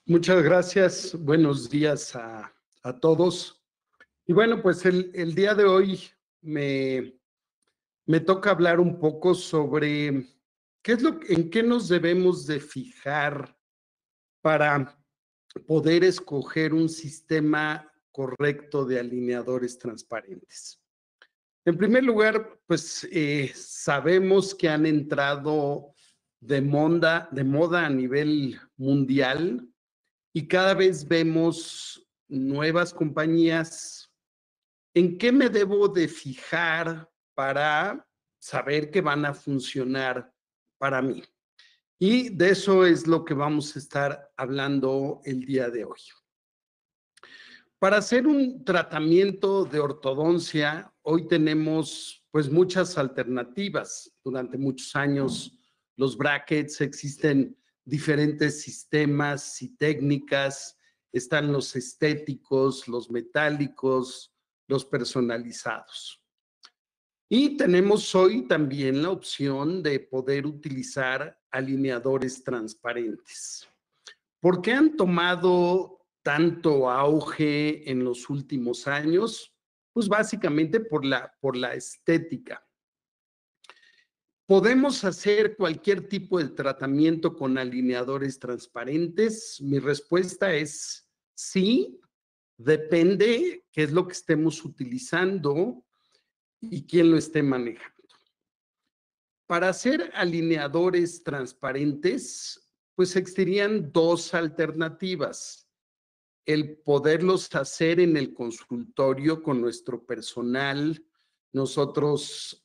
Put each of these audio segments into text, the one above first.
Muchas gracias. Buenos días a todos. Y bueno, pues el día de hoy me toca hablar un poco sobre en qué nos debemos de fijar para poder escoger un sistema correcto de alineadores transparentes. En primer lugar, pues sabemos que han entrado de moda a nivel mundial y cada vez vemos nuevas compañías. ¿En qué me debo de fijar para saber que van a funcionar para mí? Y de eso es lo que vamos a estar hablando el día de hoy. Para hacer un tratamiento de ortodoncia, hoy tenemos pues muchas alternativas. Durante muchos años los brackets, existen diferentes sistemas y técnicas, están los estéticos, los metálicos, los personalizados. Y tenemos hoy también la opción de poder utilizar alineadores transparentes. ¿Por qué han tomado tanto auge en los últimos años? Pues básicamente por la estética. ¿Podemos hacer cualquier tipo de tratamiento con alineadores transparentes? Mi respuesta es sí, depende qué es lo que estemos utilizando y quién lo esté manejando. Para hacer alineadores transparentes, pues existirían dos alternativas. El poderlos hacer en el consultorio con nuestro personal, nosotros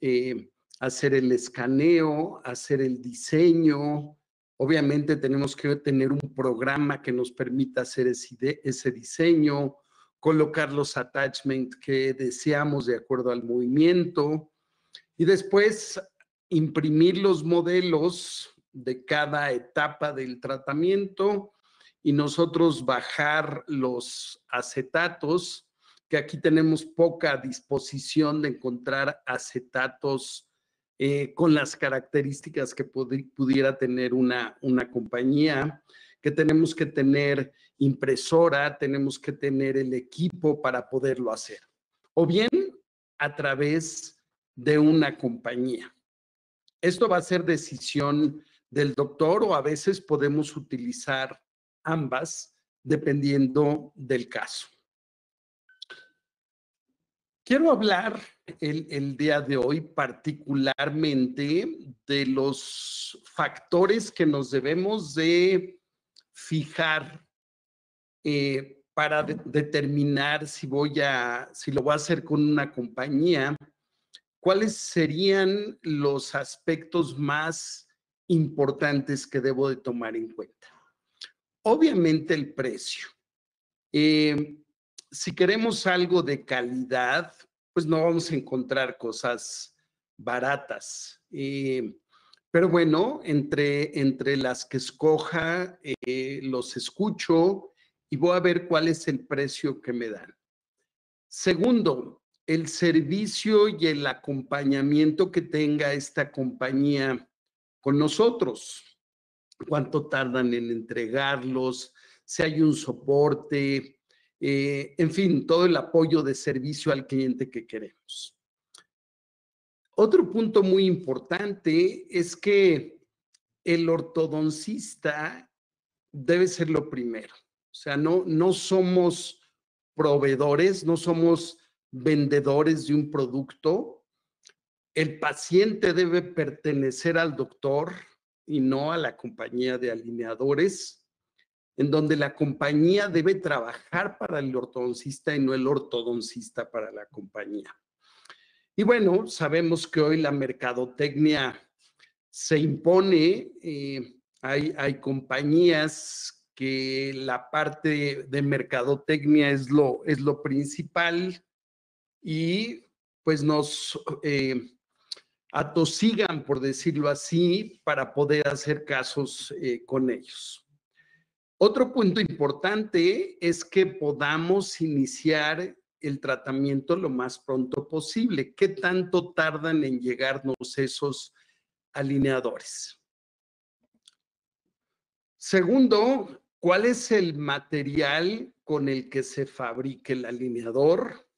hacer el escaneo, hacer el diseño. Obviamente tenemos que tener un programa que nos permita hacer ese diseño, colocar los attachments que deseamos de acuerdo al movimiento y después imprimir los modelos de cada etapa del tratamiento y nosotros bajar los acetatos, que aquí tenemos poca disposición de encontrar acetatos con las características que pudiera tener una compañía, que tenemos que tener impresora, tenemos que tener el equipo para poderlo hacer. O bien a través de una compañía. Esto va a ser decisión del doctor o a veces podemos utilizar ambas dependiendo del caso. Quiero hablar el día de hoy particularmente de los factores que nos debemos de fijar para determinar si lo voy a hacer con una compañía. ¿Cuáles serían los aspectos más importantes que debo de tomar en cuenta? Obviamente el precio. Si queremos algo de calidad, pues no vamos a encontrar cosas baratas. Pero bueno, entre las que escoja, los escucho y voy a ver cuál es el precio que me dan. Segundo, el servicio y el acompañamiento que tenga esta compañía con nosotros. ¿Cuánto tardan en entregarlos? Si hay un soporte, en fin, todo el apoyo de servicio al cliente que queremos. Otro punto muy importante es que el ortodoncista debe ser lo primero. O sea, no somos proveedores, no somos vendedores de un producto. El paciente debe pertenecer al doctor y no a la compañía de alineadores, en donde la compañía debe trabajar para el ortodoncista y no el ortodoncista para la compañía. Y bueno, sabemos que hoy la mercadotecnia se impone, hay compañías que la parte de mercadotecnia es lo principal y pues nos atosigan, por decirlo así, para poder hacer casos con ellos. Otro punto importante es que podamos iniciar el tratamiento lo más pronto posible. ¿Qué tanto tardan en llegarnos esos alineadores? Segundo, ¿Cuál es el material con el que se fabrica el alineador?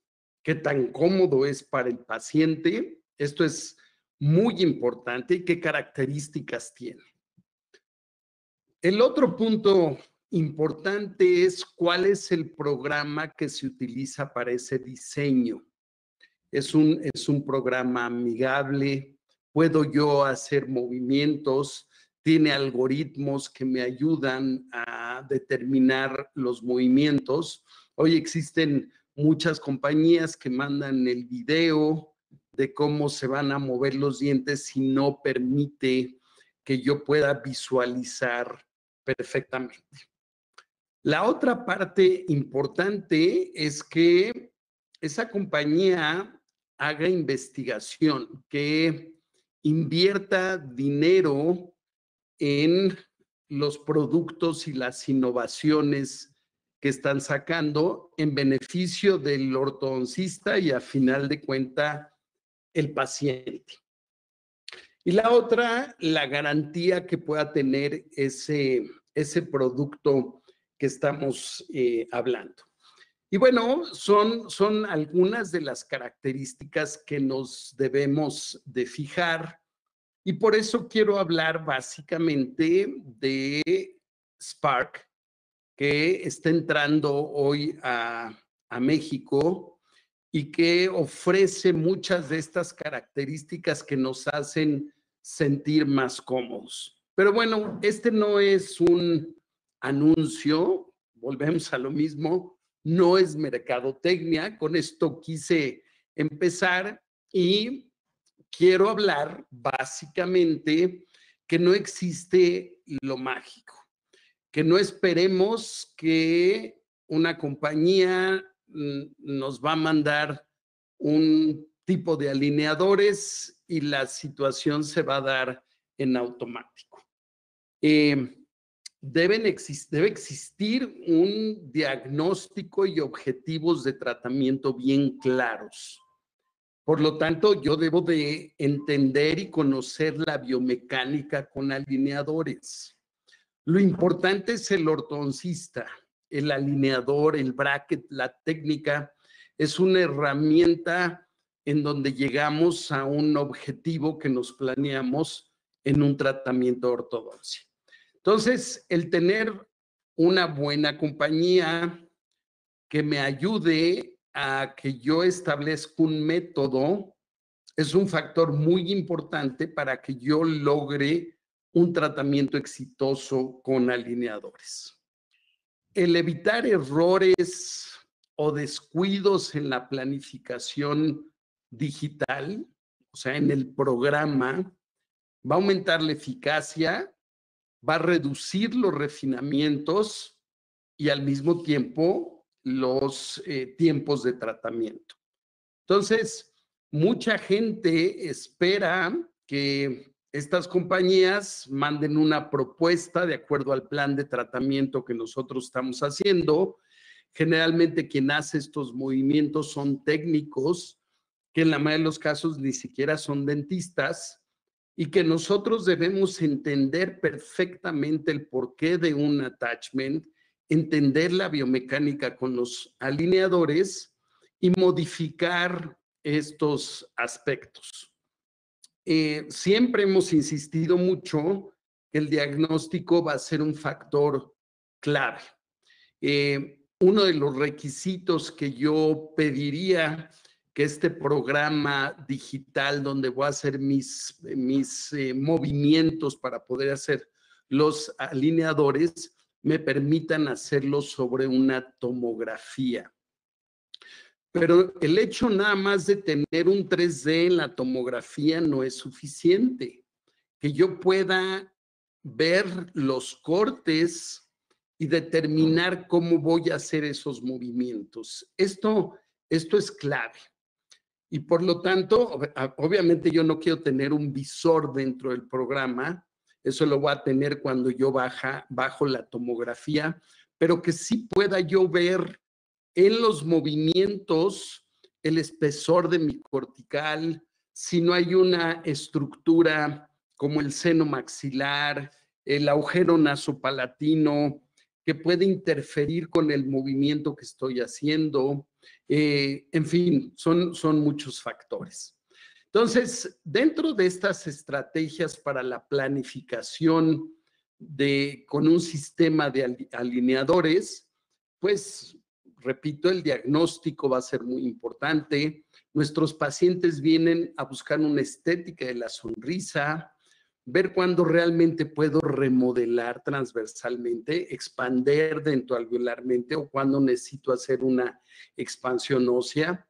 ¿Qué tan cómodo es para el paciente? Esto es muy importante. ¿Y qué características tiene? El otro punto importante es cuál es el programa que se utiliza para ese diseño. Es un programa amigable, puedo yo hacer movimientos, tiene algoritmos que me ayudan a determinar los movimientos. Hoy existen muchas compañías que mandan el video de cómo se van a mover los dientes y no permite que yo pueda visualizar perfectamente. La otra parte importante es que esa compañía haga investigación, que invierta dinero en los productos y las innovaciones que están sacando en beneficio del ortodoncista y a final de cuenta el paciente. Y la otra, la garantía que pueda tener ese producto que estamos hablando. Y bueno, son algunas de las características que nos debemos de fijar y por eso quiero hablar básicamente de Spark, que está entrando hoy a México y que ofrece muchas de estas características que nos hacen sentir más cómodos. Pero bueno, este no es un anuncio, volvemos a lo mismo, no es mercadotecnia, con esto quise empezar y quiero hablar básicamente que no existe lo mágico, que no esperemos que una compañía nos va a mandar un tipo de alineadores y la situación se va a dar en automático. Debe existir un diagnóstico y objetivos de tratamiento bien claros. Por lo tanto, yo debo de entender y conocer la biomecánica con alineadores. Lo importante es el ortodoncista, el alineador, el bracket, la técnica. Es una herramienta en donde llegamos a un objetivo que nos planeamos en un tratamiento de ortodoncia. Entonces, el tener una buena compañía que me ayude a que yo establezca un método es un factor muy importante para que yo logre un tratamiento exitoso con alineadores. El evitar errores o descuidos en la planificación digital, o sea, en el programa, va a aumentar la eficacia, va a reducir los refinamientos y al mismo tiempo los tiempos de tratamiento. Entonces, mucha gente espera que estas compañías manden una propuesta de acuerdo al plan de tratamiento que nosotros estamos haciendo. Generalmente quien hace estos movimientos son técnicos, que en la mayoría de los casos ni siquiera son dentistas, y que nosotros debemos entender perfectamente el porqué de un attachment, entender la biomecánica con los alineadores y modificar estos aspectos. Siempre hemos insistido mucho que el diagnóstico va a ser un factor clave. Uno de los requisitos que yo pediría que este programa digital donde voy a hacer mis movimientos para poder hacer los alineadores me permitan hacerlo sobre una tomografía. Pero el hecho nada más de tener un 3D en la tomografía no es suficiente. Que yo pueda ver los cortes y determinar cómo voy a hacer esos movimientos. Esto es clave. Y por lo tanto, obviamente yo no quiero tener un visor dentro del programa, eso lo voy a tener cuando yo bajo la tomografía, pero que sí pueda yo ver en los movimientos el espesor de mi cortical, si no hay una estructura como el seno maxilar, el agujero nasopalatino, que puede interferir con el movimiento que estoy haciendo. En fin, son muchos factores. Entonces, dentro de estas estrategias para la planificación con un sistema de alineadores, pues, repito, el diagnóstico va a ser muy importante. Nuestros pacientes vienen a buscar una estética de la sonrisa, ver cuándo realmente puedo remodelar transversalmente, expander dentoalveolarmente o cuándo necesito hacer una expansión ósea.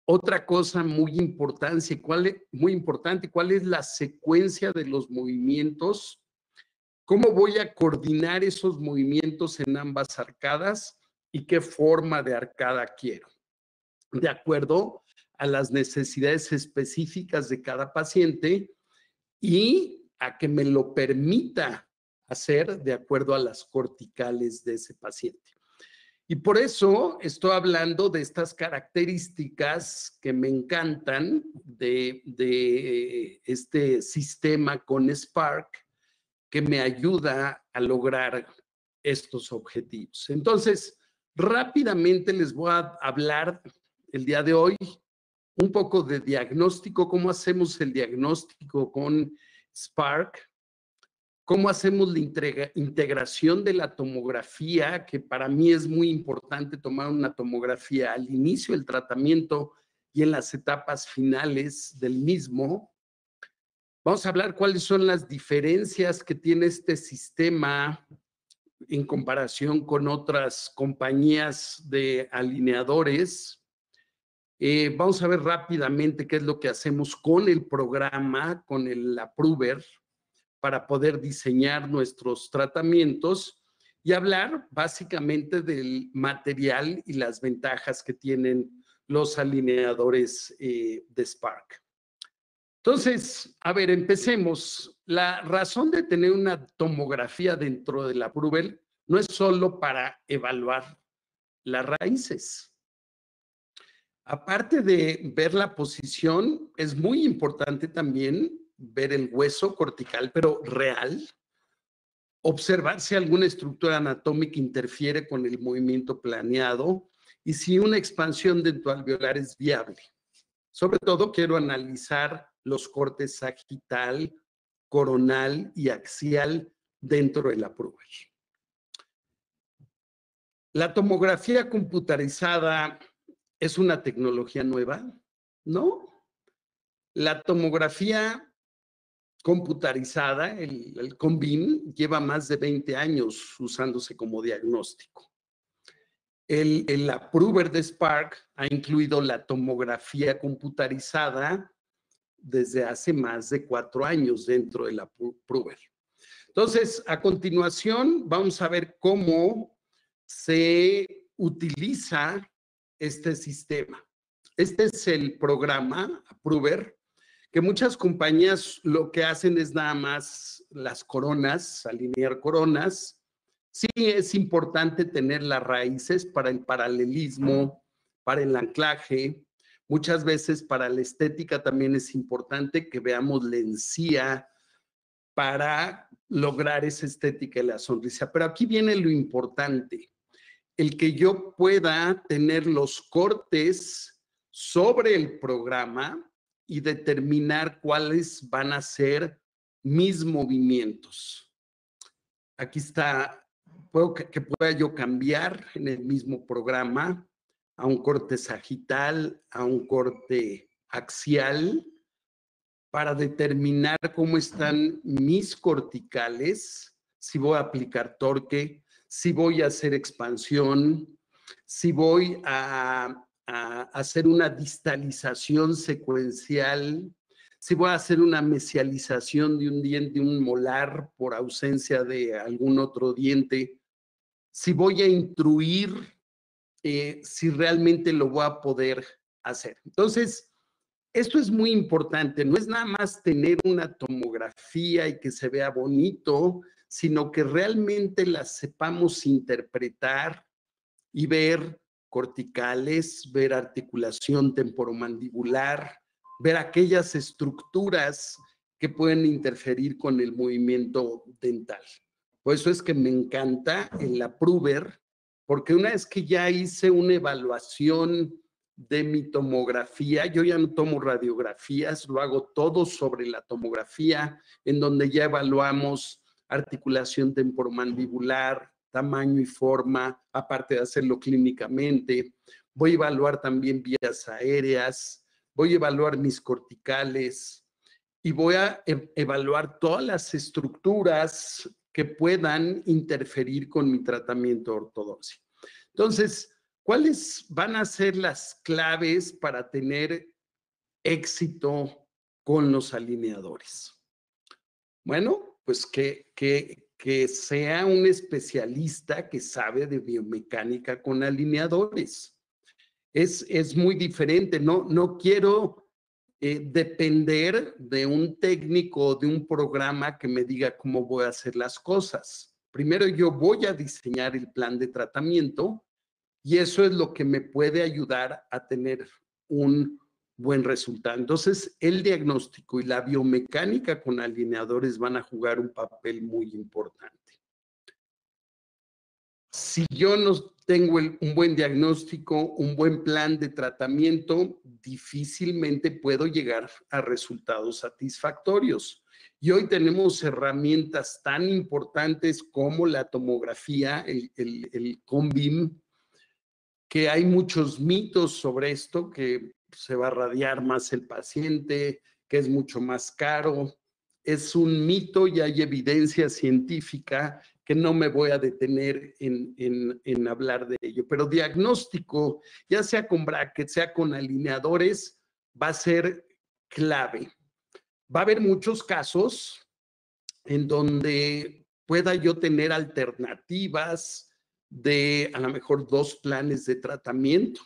Otra cosa muy importante, ¿cuál es la secuencia de los movimientos? ¿Cómo voy a coordinar esos movimientos en ambas arcadas y qué forma de arcada quiero? De acuerdo a las necesidades específicas de cada paciente y a que me lo permita hacer de acuerdo a las corticales de ese paciente. Y por eso estoy hablando de estas características que me encantan de este sistema con Spark, que me ayuda a lograr estos objetivos. Entonces, rápidamente les voy a hablar el día de hoy un poco de diagnóstico, cómo hacemos el diagnóstico con Spark, cómo hacemos la integración de la tomografía, que para mí es muy importante tomar una tomografía al inicio del tratamiento y en las etapas finales del mismo. Vamos a hablar cuáles son las diferencias que tiene este sistema en comparación con otras compañías de alineadores. Vamos a ver rápidamente qué es lo que hacemos con el programa, con el Approver, para poder diseñar nuestros tratamientos y hablar básicamente del material y las ventajas que tienen los alineadores de Spark. Entonces, a ver, empecemos. La razón de tener una tomografía dentro del Approver no es solo para evaluar las raíces. Aparte de ver la posición, es muy importante también ver el hueso cortical, pero real, observar si alguna estructura anatómica interfiere con el movimiento planeado y si una expansión dentoalveolar es viable. Sobre todo quiero analizar los cortes sagital, coronal y axial dentro del Approver. La tomografía computarizada ¿es una tecnología nueva? No. La tomografía computarizada, el CONBIN, lleva más de 20 años usándose como diagnóstico. El Approver de Spark ha incluido la tomografía computarizada desde hace más de 4 años dentro del Approver. Entonces, a continuación, vamos a ver cómo se utiliza este sistema. Este es el programa Approver, que muchas compañías lo que hacen es nada más las coronas, alinear coronas. Sí es importante tener las raíces para el paralelismo, para el anclaje. Muchas veces para la estética también es importante que veamos la encía para lograr esa estética de la sonrisa. Pero aquí viene lo importante, el que yo pueda tener los cortes sobre el programa y determinar cuáles van a ser mis movimientos. Aquí está, que pueda yo cambiar en el mismo programa a un corte sagital, a un corte axial, para determinar cómo están mis corticales, si voy a aplicar torque, si voy a hacer expansión, si voy a hacer una distalización secuencial, si voy a hacer una mesialización de un diente, un molar por ausencia de algún otro diente, si voy a intruir, si realmente lo voy a poder hacer. Entonces, esto es muy importante, no es nada más tener una tomografía y que se vea bonito, sino que realmente la sepamos interpretar y ver corticales, ver articulación temporomandibular, ver aquellas estructuras que pueden interferir con el movimiento dental. Por eso es que me encanta el Approver, porque una vez que ya hice una evaluación de mi tomografía, yo ya no tomo radiografías, lo hago todo sobre la tomografía, en donde ya evaluamos articulación temporomandibular, tamaño y forma, aparte de hacerlo clínicamente. Voy a evaluar también vías aéreas, voy a evaluar mis corticales y voy a evaluar todas las estructuras que puedan interferir con mi tratamiento de ortodoncia. Entonces, ¿cuáles van a ser las claves para tener éxito con los alineadores? Bueno, pues que sea un especialista que sabe de biomecánica con alineadores. Es muy diferente, no quiero depender de un técnico o de un programa que me diga cómo voy a hacer las cosas. Primero yo voy a diseñar el plan de tratamiento y eso es lo que me puede ayudar a tener un buen resultado. Entonces, el diagnóstico y la biomecánica con alineadores van a jugar un papel muy importante. Si yo no tengo un buen diagnóstico, un buen plan de tratamiento, difícilmente puedo llegar a resultados satisfactorios. Y hoy tenemos herramientas tan importantes como la tomografía, el CONBIM, que hay muchos mitos sobre esto, que se va a radiar más el paciente, que es mucho más caro. Es un mito y hay evidencia científica que no me voy a detener en hablar de ello. Pero diagnóstico, ya sea con brackets, sea con alineadores, va a ser clave. Va a haber muchos casos en donde pueda yo tener alternativas de a lo mejor 2 planes de tratamiento.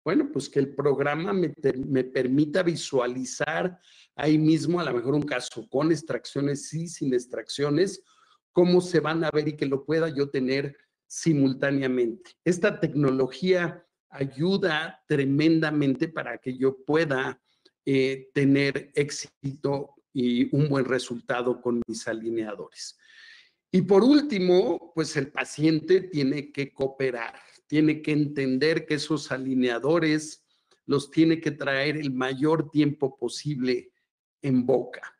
Bueno, pues que el programa me permita visualizar ahí mismo, a lo mejor un caso con extracciones y sin extracciones, cómo se van a ver y que lo pueda yo tener simultáneamente. Esta tecnología ayuda tremendamente para que yo pueda tener éxito y un buen resultado con mis alineadores. Y por último, pues el paciente tiene que cooperar, tiene que entender que esos alineadores los tiene que traer el mayor tiempo posible en boca.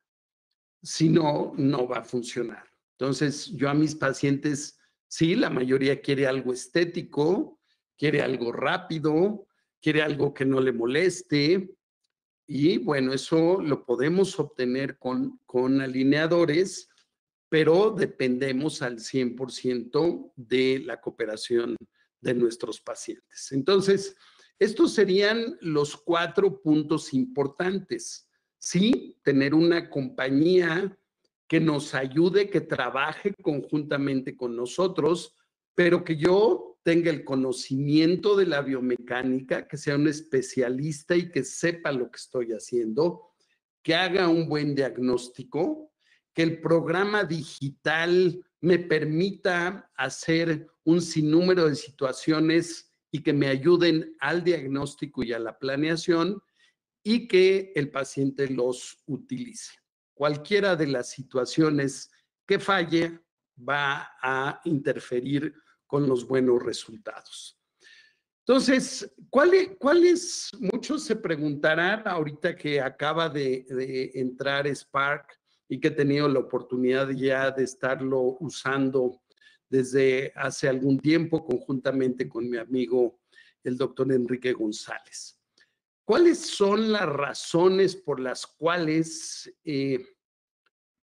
Si no, no va a funcionar. Entonces, yo a mis pacientes, sí, la mayoría quiere algo estético, quiere algo rápido, quiere algo que no le moleste. Y bueno, eso lo podemos obtener con alineadores, pero dependemos al 100% de la cooperación de nuestros pacientes. Entonces, estos serían los 4 puntos importantes. Sí, tener una compañía que nos ayude, que trabaje conjuntamente con nosotros, pero que yo tenga el conocimiento de la biomecánica, que sea un especialista y que sepa lo que estoy haciendo, que haga un buen diagnóstico, que el programa digital me permita hacer un sinnúmero de situaciones y que me ayuden al diagnóstico y a la planeación y que el paciente los utilice. Cualquiera de las situaciones que falle va a interferir con los buenos resultados. Entonces, ¿cuáles? Muchos se preguntarán ahorita que acaba de entrar Spark y que he tenido la oportunidad ya de estarlo usando desde hace algún tiempo conjuntamente con mi amigo el doctor Enrique González. ¿Cuáles son las razones por las cuales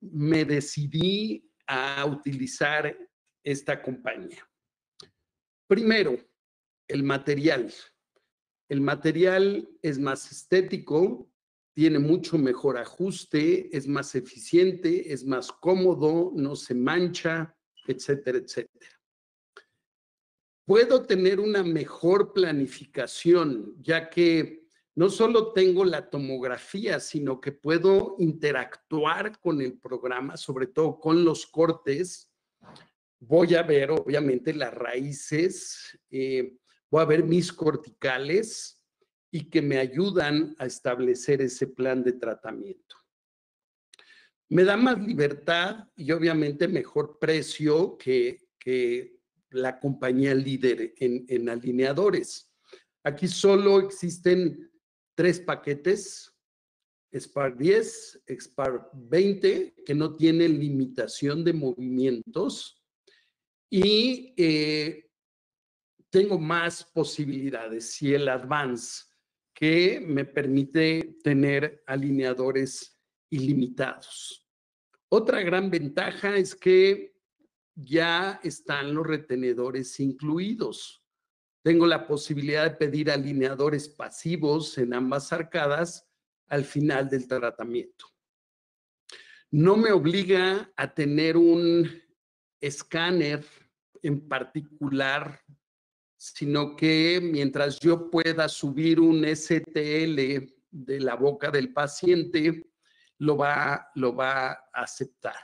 me decidí a utilizar esta compañía? Primero, el material. El material es más estético, tiene mucho mejor ajuste, es más eficiente, es más cómodo, no se mancha, etcétera, etcétera. Puedo tener una mejor planificación, ya que no solo tengo la tomografía, sino que puedo interactuar con el programa, sobre todo con los cortes. Voy a ver, obviamente, las raíces, voy a ver mis corticales y que me ayudan a establecer ese plan de tratamiento. Me da más libertad y obviamente mejor precio que la compañía líder en alineadores. Aquí solo existen 3 paquetes, Spark 10, Spark 20, que no tienen limitación de movimientos y tengo más posibilidades, y el Advance, que me permite tener alineadores ilimitados. Otra gran ventaja es que ya están los retenedores incluidos. Tengo la posibilidad de pedir alineadores pasivos en ambas arcadas al final del tratamiento. No me obliga a tener un escáner en particular, sino que mientras yo pueda subir un STL de la boca del paciente, lo va a aceptar.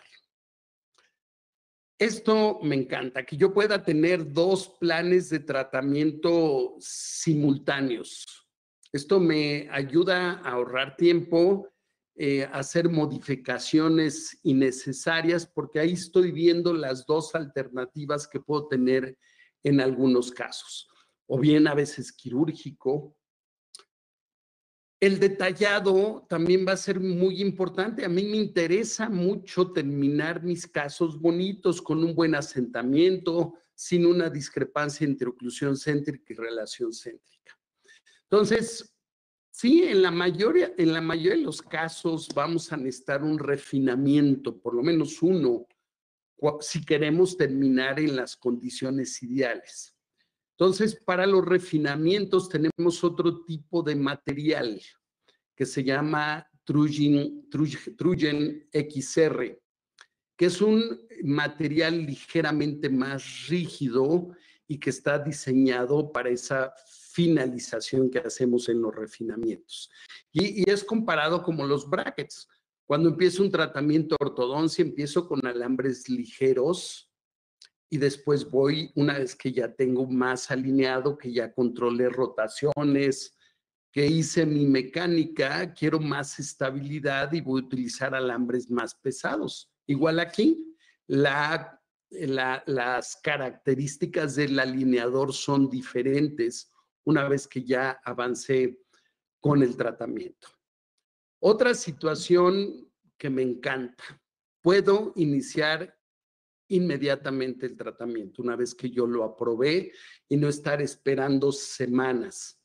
Esto me encanta, que yo pueda tener 2 planes de tratamiento simultáneos. Esto me ayuda a ahorrar tiempo, hacer modificaciones innecesarias, porque ahí estoy viendo las 2 alternativas que puedo tener en algunos casos, o bien a veces quirúrgico. El detallado también va a ser muy importante. A mí me interesa mucho terminar mis casos bonitos con un buen asentamiento, sin una discrepancia entre oclusión céntrica y relación céntrica. Entonces, sí, en la mayoría de los casos vamos a necesitar un refinamiento, por lo menos uno, si queremos terminar en las condiciones ideales. Entonces, para los refinamientos tenemos otro tipo de material que se llama Trugen XR, que es un material ligeramente más rígido y que está diseñado para esa finalización que hacemos en los refinamientos. Y es comparado como los brackets. Cuando empiezo un tratamiento de ortodoncia, empiezo con alambres ligeros, y después voy, una vez que ya tengo más alineado, que ya controlé rotaciones, que hice mi mecánica, quiero más estabilidad y voy a utilizar alambres más pesados. Igual aquí, las características del alineador son diferentes una vez que ya avancé con el tratamiento. Otra situación que me encanta, puedo iniciar inmediatamente el tratamiento, una vez que yo lo aprobé, y no estar esperando semanas,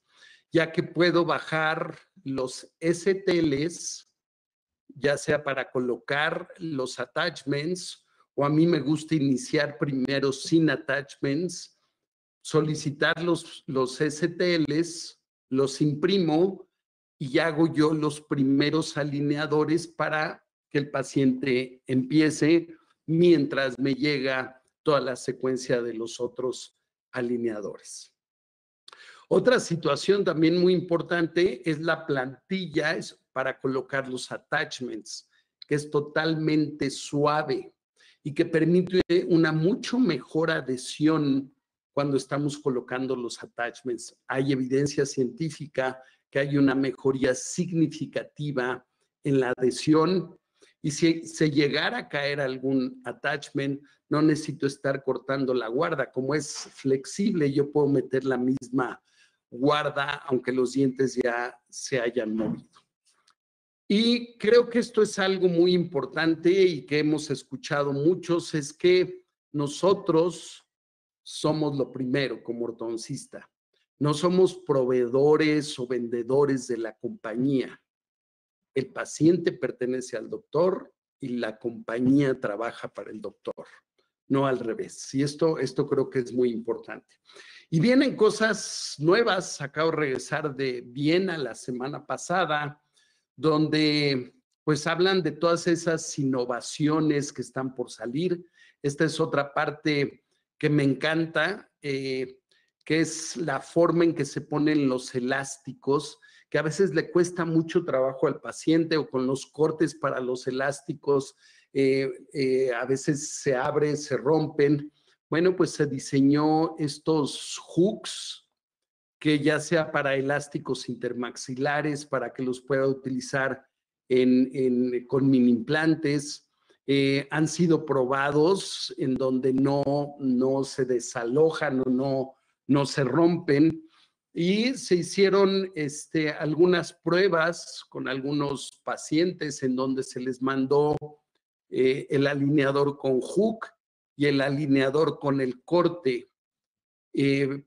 ya que puedo bajar los STLs, ya sea para colocar los attachments, o a mí me gusta iniciar primero sin attachments, solicitar los STLs, los imprimo y hago yo los primeros alineadores para que el paciente empiece mientras me llega toda la secuencia de los otros alineadores. Otra situación también muy importante es la plantilla para colocar los attachments, que es totalmente suave y que permite una mucho mejor adhesión cuando estamos colocando los attachments. Hay evidencia científica que hay una mejoría significativa en la adhesión, y si se llegara a caer algún attachment, no necesito estar cortando la guarda. Como es flexible, yo puedo meter la misma guarda aunque los dientes ya se hayan movido. Y creo que esto es algo muy importante y que hemos escuchado muchos, es que nosotros somos lo primero como ortodoncista. No somos proveedores o vendedores de la compañía. El paciente pertenece al doctor y la compañía trabaja para el doctor, no al revés. Y esto creo que es muy importante. Y vienen cosas nuevas. Acabo de regresar de Viena la semana pasada, donde pues hablan de todas esas innovaciones que están por salir. Esta es otra parte que me encanta, que es la forma en que se ponen los elásticos, que a veces le cuesta mucho trabajo al paciente, o con los cortes para los elásticos, a veces se abren, se rompen. Bueno, pues se diseñó estos hooks, que ya sea para elásticos intermaxilares, para que los pueda utilizar con mini implantes, han sido probados en donde no se desalojan o no se rompen, y se hicieron algunas pruebas con algunos pacientes en donde se les mandó el alineador con hook y el alineador con el corte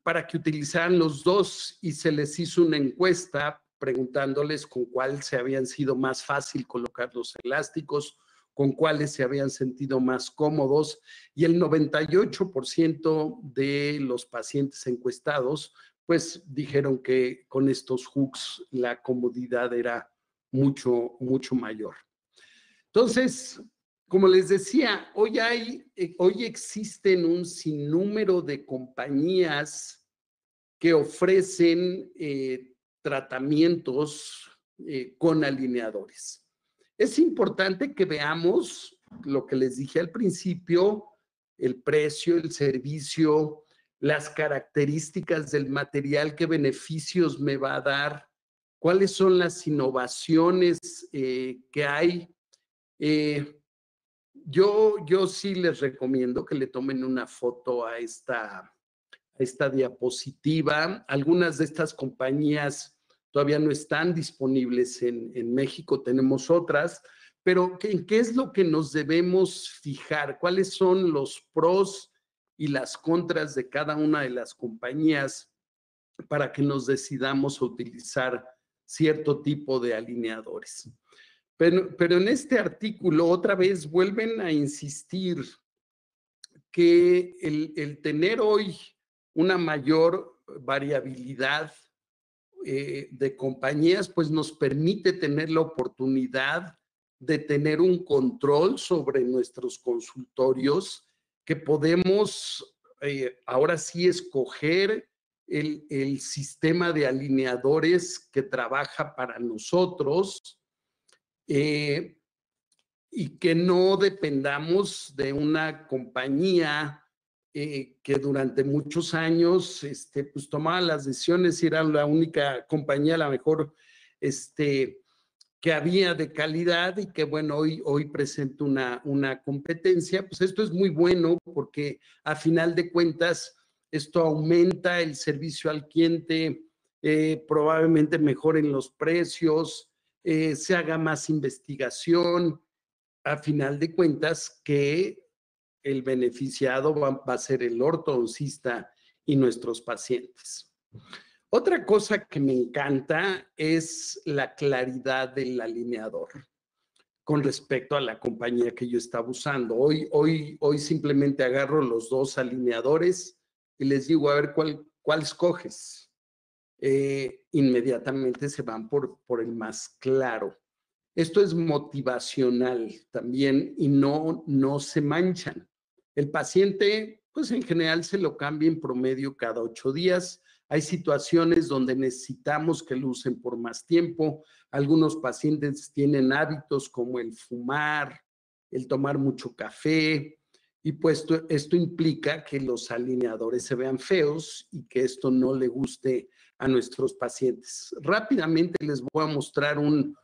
para que utilizaran los dos, y se les hizo una encuesta preguntándoles con cuál se habían sido más fácil colocar los elásticos, con cuáles se habían sentido más cómodos, y el 98% de los pacientes encuestados pues dijeron que con estos hooks la comodidad era mucho mayor. Entonces, como les decía, hoy existen un sinnúmero de compañías que ofrecen tratamientos con alineadores. Es importante que veamos lo que les dije al principio: el precio, el servicio, las características del material, qué beneficios me va a dar, cuáles son las innovaciones que hay. Yo sí les recomiendo que le tomen una foto a esta diapositiva. Algunas de estas compañías todavía no están disponibles en México, tenemos otras, pero ¿en qué es lo que nos debemos fijar? ¿Cuáles son los pros y las contras de cada una de las compañías para que nos decidamos a utilizar cierto tipo de alineadores? Pero en este artículo otra vez vuelven a insistir que el tener hoy una mayor variabilidad de compañías, pues nos permite tener la oportunidad de tener un control sobre nuestros consultorios, que podemos ahora sí escoger el sistema de alineadores que trabaja para nosotros, y que no dependamos de una compañía que durante muchos años pues tomaba las decisiones y era la única compañía a lo mejor que había de calidad, y que bueno, hoy presenta una competencia. Pues esto es muy bueno porque a final de cuentas esto aumenta el servicio al cliente, probablemente mejoren los precios, se haga más investigación. A final de cuentas, que el beneficiado va a ser el ortodoncista y nuestros pacientes. Otra cosa que me encanta es la claridad del alineador con respecto a la compañía que yo estaba usando. Hoy simplemente agarro los dos alineadores y les digo, a ver, ¿cuál escoges? Inmediatamente se van por el más claro. Esto es motivacional también y no se manchan. El paciente, pues en general se lo cambia en promedio cada 8 días. Hay situaciones donde necesitamos que lo usen por más tiempo. Algunos pacientes tienen hábitos como el fumar, el tomar mucho café, y pues esto implica que los alineadores se vean feos y que esto no le guste a nuestros pacientes. Rápidamente les voy a mostrar un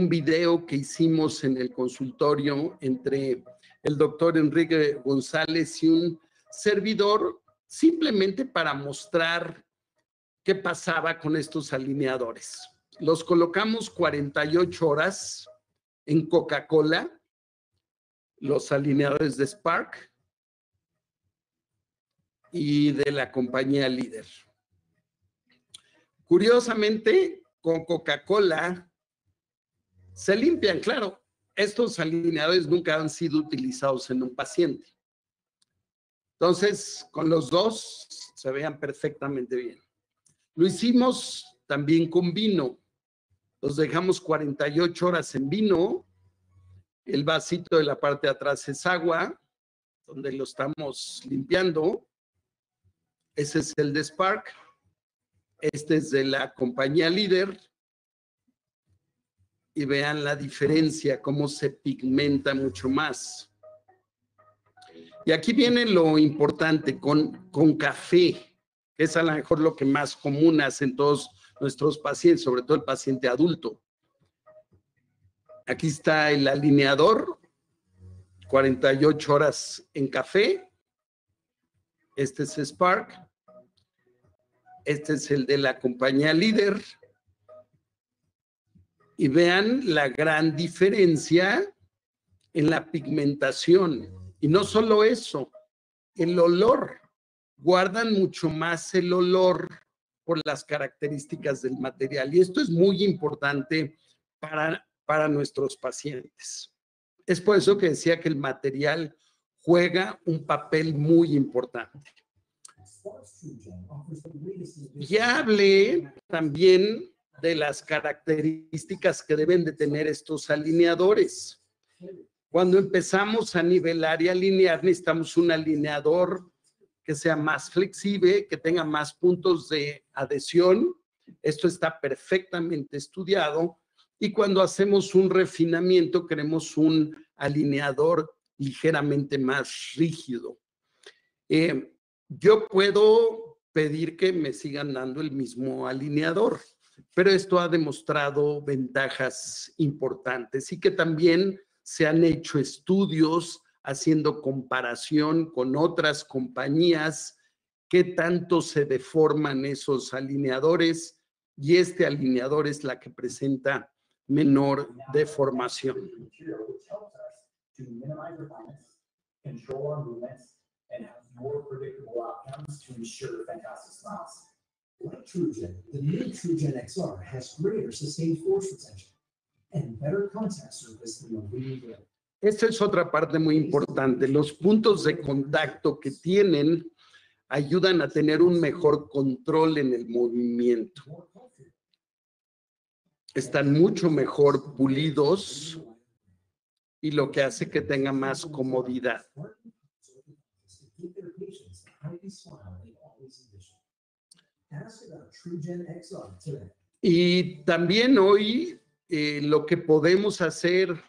video que hicimos en el consultorio entre el doctor Enrique González y un servidor, simplemente para mostrar qué pasaba con estos alineadores. Los colocamos 48 horas en Coca-Cola, los alineadores de Spark y de la compañía Líder. Curiosamente, con Coca-Cola se limpian, claro. Estos alineadores nunca han sido utilizados en un paciente. Entonces, con los dos se vean perfectamente bien. Lo hicimos también con vino. Los dejamos 48 horas en vino. El vasito de la parte de atrás es agua, donde lo estamos limpiando. Ese es el de Spark. Este es de la compañía Líder. Y vean la diferencia, cómo se pigmenta mucho más. Y aquí viene lo importante, con café, que es a lo mejor lo que más común hacen todos nuestros pacientes, sobre todo el paciente adulto. Aquí está el alineador, 48 horas en café. Este es Spark. Este es el de la compañía líder. Y vean la gran diferencia en la pigmentación. Y no solo eso, el olor. Guardan mucho más el olor por las características del material. Y esto es muy importante para nuestros pacientes. Es por eso que decía que el material juega un papel muy importante. Ya hablé también de las características que deben de tener estos alineadores. Cuando empezamos a nivelar y alinear, necesitamos un alineador que sea más flexible, que tenga más puntos de adhesión. Esto está perfectamente estudiado. Y cuando hacemos un refinamiento, queremos un alineador ligeramente más rígido. Yo puedo pedir que me sigan dando el mismo alineador, pero esto ha demostrado ventajas importantes y que también se han hecho estudios haciendo comparación con otras compañías, qué tanto se deforman esos alineadores, y este alineador es la que presenta menor deformación. More predictable outcomes to ensure fantastic smiles. Like TrueGen, the new TrueGen XR has greater sustained force retention and better contact surface than the leading blade. Esta es otra parte muy importante. Los puntos de contacto que tienen ayudan a tener un mejor control en el movimiento. Están mucho mejor pulidos y lo que hace que tenga más comodidad. Y también hoy lo que podemos hacer,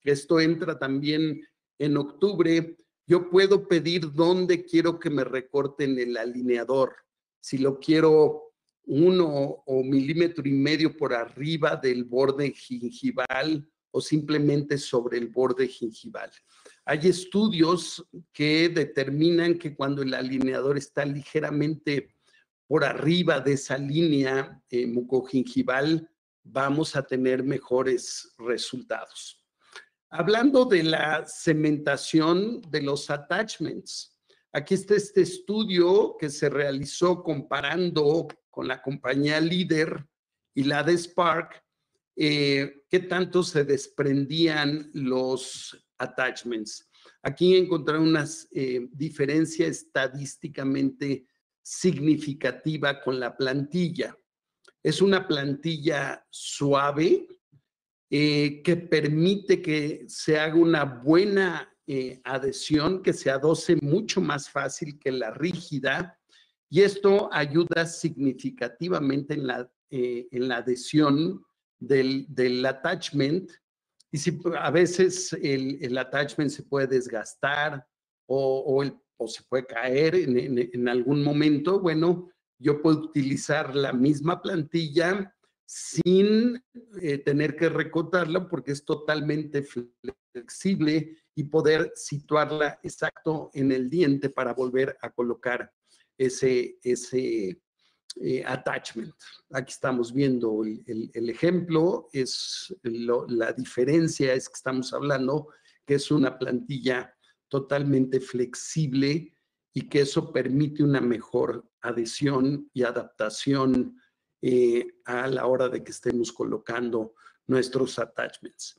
esto entra también en octubre, yo puedo pedir dónde quiero que me recorten el alineador. Si lo quiero 1 milímetro y medio por arriba del borde gingival o simplemente sobre el borde gingival. Hay estudios que determinan que cuando el alineador está ligeramente por arriba de esa línea mucogingival, vamos a tener mejores resultados. Hablando de la cementación de los attachments, aquí está este estudio que se realizó comparando con la compañía líder y la de Spark, qué tanto se desprendían los attachments. Aquí encontraron una diferencia estadísticamente significativa con la plantilla. Es una plantilla suave que permite que se haga una buena adhesión, que se adoce mucho más fácil que la rígida, y esto ayuda significativamente en la adhesión del attachment. Y si a veces el attachment se puede desgastar o se puede caer en algún momento, bueno, yo puedo utilizar la misma plantilla sin tener que recortarla porque es totalmente flexible y poder situarla exacto en el diente para volver a colocar ese attachment. Aquí estamos viendo el ejemplo, la diferencia es que estamos hablando que es una plantilla totalmente flexible y que eso permite una mejor adhesión y adaptación a la hora de que estemos colocando nuestros attachments.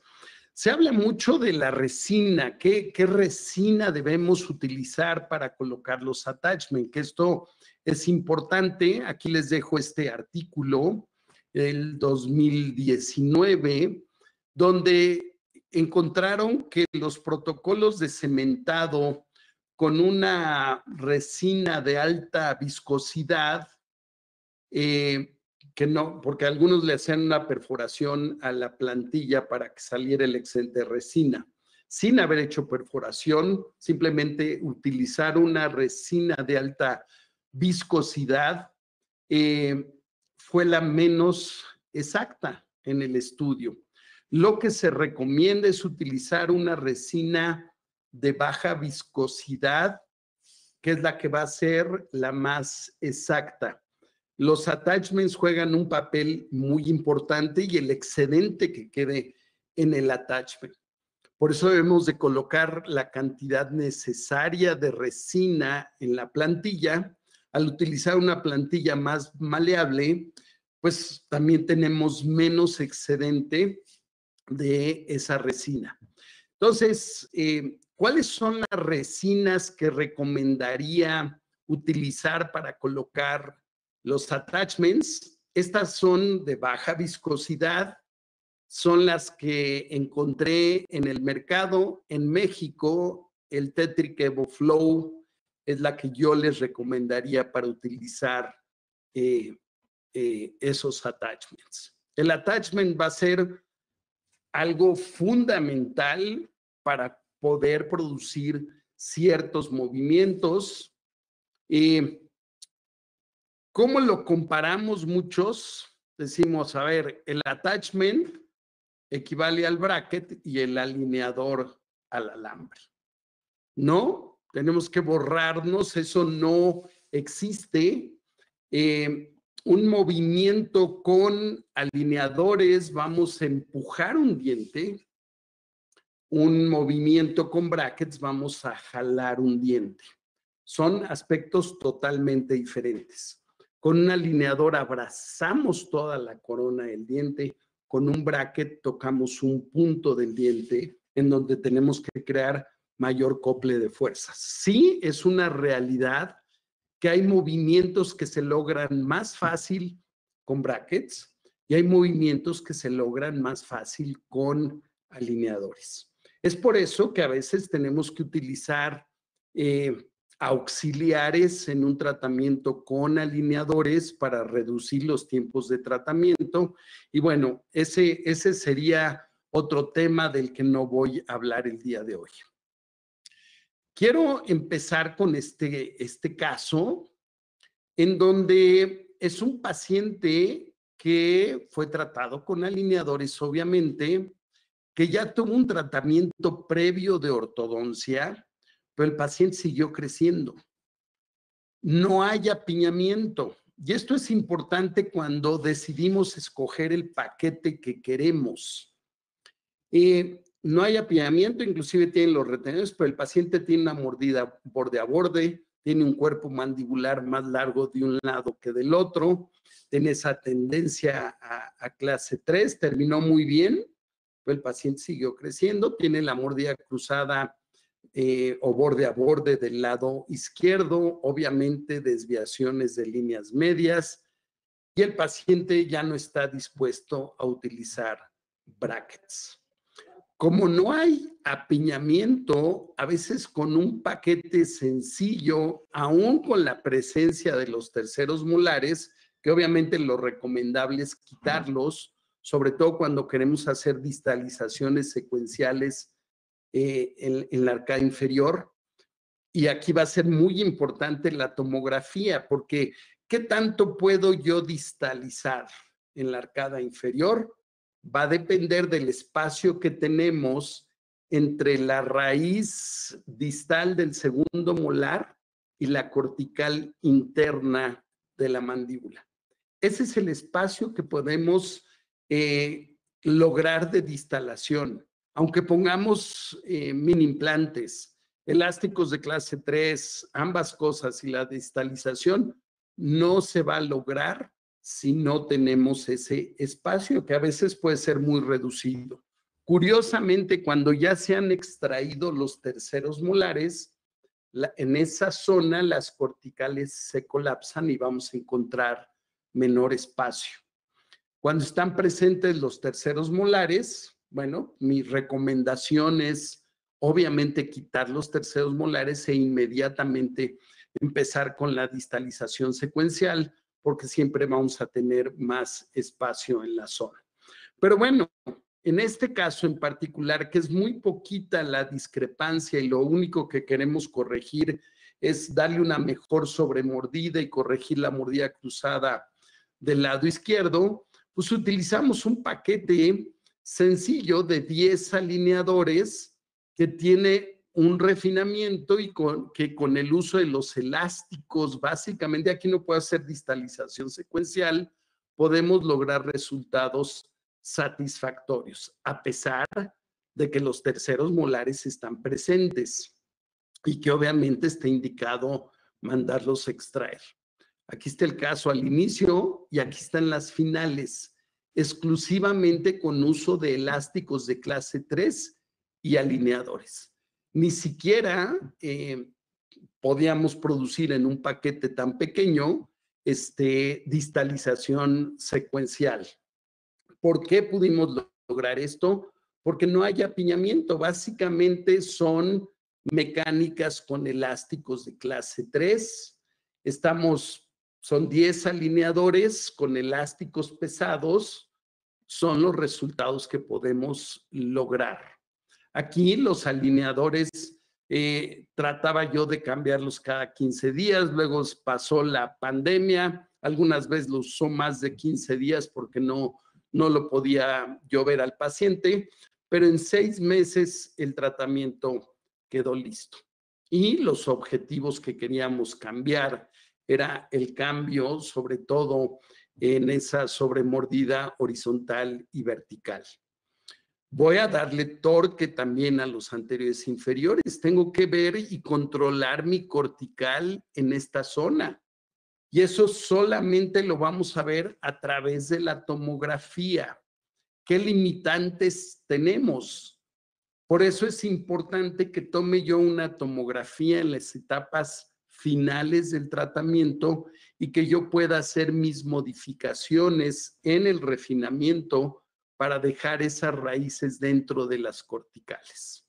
Se habla mucho de la resina, ¿qué resina debemos utilizar para colocar los attachments? Que esto es importante. Aquí les dejo este artículo del 2019, donde encontraron que los protocolos de cementado con una resina de alta viscosidad, que no, porque algunos le hacían una perforación a la plantilla para que saliera el excedente de resina. Sin haber hecho perforación, simplemente utilizar una resina de alta viscosidad fue la menos exacta en el estudio. lo que se recomienda es utilizar una resina de baja viscosidad, que es la que va a ser la más exacta. Los attachments juegan un papel muy importante y el excedente que quede en el attachment. Por eso debemos de colocar la cantidad necesaria de resina en la plantilla. Al utilizar una plantilla más maleable, pues también tenemos menos excedente de esa resina. Entonces, ¿cuáles son las resinas que recomendaría utilizar para colocar los attachments? Estas son de baja viscosidad, son las que encontré en el mercado. En México, el Tetric EvoFlow es la que yo les recomendaría para utilizar esos attachments. El attachment va a ser algo fundamental para poder producir ciertos movimientos. ¿Cómo lo comparamos muchos? Decimos, a ver, el attachment equivale al bracket y el alineador al alambre. No, tenemos que borrarnos, eso no existe. Un movimiento con alineadores, vamos a empujar un diente. Un movimiento con brackets, vamos a jalar un diente. Son aspectos totalmente diferentes. Con un alineador abrazamos toda la corona del diente. Con un bracket tocamos un punto del diente en donde tenemos que crear mayor acople de fuerzas. Sí, es una realidad que hay movimientos que se logran más fácil con brackets y hay movimientos que se logran más fácil con alineadores. Es por eso que a veces tenemos que utilizar auxiliares en un tratamiento con alineadores para reducir los tiempos de tratamiento. Y bueno, ese sería otro tema del que no voy a hablar el día de hoy. Quiero empezar con este caso en donde es un paciente que fue tratado con alineadores, obviamente, que ya tuvo un tratamiento previo de ortodoncia, pero el paciente siguió creciendo. No hay apiñamiento. Y esto es importante cuando decidimos escoger el paquete que queremos. No hay apiñamiento, inclusive tienen los retenedores, pero el paciente tiene una mordida borde a borde, tiene un cuerpo mandibular más largo de un lado que del otro, tiene esa tendencia a clase 3, terminó muy bien, pero el paciente siguió creciendo, tiene la mordida cruzada o borde a borde del lado izquierdo, obviamente desviaciones de líneas medias, y el paciente ya no está dispuesto a utilizar brackets. Como no hay apiñamiento, a veces con un paquete sencillo, aún con la presencia de los terceros molares, que obviamente lo recomendable es quitarlos, sobre todo cuando queremos hacer distalizaciones secuenciales en la arcada inferior. Y aquí va a ser muy importante la tomografía, porque ¿qué tanto puedo yo distalizar en la arcada inferior? Va a depender del espacio que tenemos entre la raíz distal del segundo molar y la cortical interna de la mandíbula. Ese es el espacio que podemos lograr de distalación. Aunque pongamos mini implantes, elásticos de clase 3, ambas cosas y la distalización, no se va a lograr si no tenemos ese espacio que a veces puede ser muy reducido. Curiosamente, cuando ya se han extraído los terceros molares, en esa zona las corticales se colapsan y vamos a encontrar menor espacio. Cuando están presentes los terceros molares, bueno, mi recomendación es obviamente quitar los terceros molares e inmediatamente empezar con la distalización secuencial, porque siempre vamos a tener más espacio en la zona. Pero bueno, en este caso en particular, que es muy poquita la discrepancia y lo único que queremos corregir es darle una mejor sobremordida y corregir la mordida cruzada del lado izquierdo, pues utilizamos un paquete sencillo de 10 alineadores que tiene un refinamiento y que con el uso de los elásticos, básicamente aquí no puede hacer distalización secuencial, podemos lograr resultados satisfactorios, a pesar de que los terceros molares están presentes y que obviamente está indicado mandarlos a extraer. Aquí está el caso al inicio y aquí están las finales, exclusivamente con uso de elásticos de clase 3 y alineadores. Ni siquiera podíamos producir en un paquete tan pequeño distalización secuencial. ¿Por qué pudimos lograr esto? Porque no hay apiñamiento. Básicamente son mecánicas con elásticos de clase 3. Son 10 alineadores con elásticos pesados. Son los resultados que podemos lograr. Aquí los alineadores trataba yo de cambiarlos cada 15 días, luego pasó la pandemia, algunas veces lo usó más de 15 días porque no lo podía yo ver al paciente, pero en 6 meses el tratamiento quedó listo. Y los objetivos que queríamos cambiar era el cambio, sobre todo en esa sobremordida horizontal y vertical. Voy a darle torque también a los anteriores inferiores. Tengo que ver y controlar mi cortical en esta zona. Y eso solamente lo vamos a ver a través de la tomografía. ¿Qué limitantes tenemos? Por eso es importante que tome yo una tomografía en las etapas finales del tratamiento y que yo pueda hacer mis modificaciones en el refinamiento para dejar esas raíces dentro de las corticales.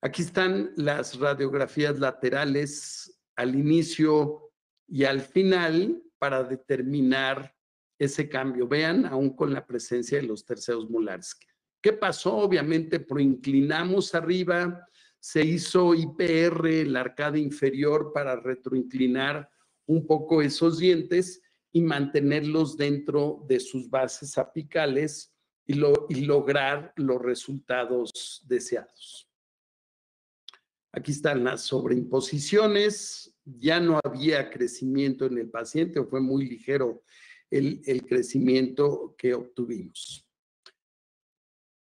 Aquí están las radiografías laterales al inicio y al final para determinar ese cambio. Vean, aún con la presencia de los terceros molares. ¿Qué pasó? Obviamente proinclinamos arriba, se hizo IPR en la arcada inferior para retroinclinar un poco esos dientes y mantenerlos dentro de sus bases apicales y lograr los resultados deseados. Aquí están las sobreimposiciones, ya no había crecimiento en el paciente, o fue muy ligero el crecimiento que obtuvimos.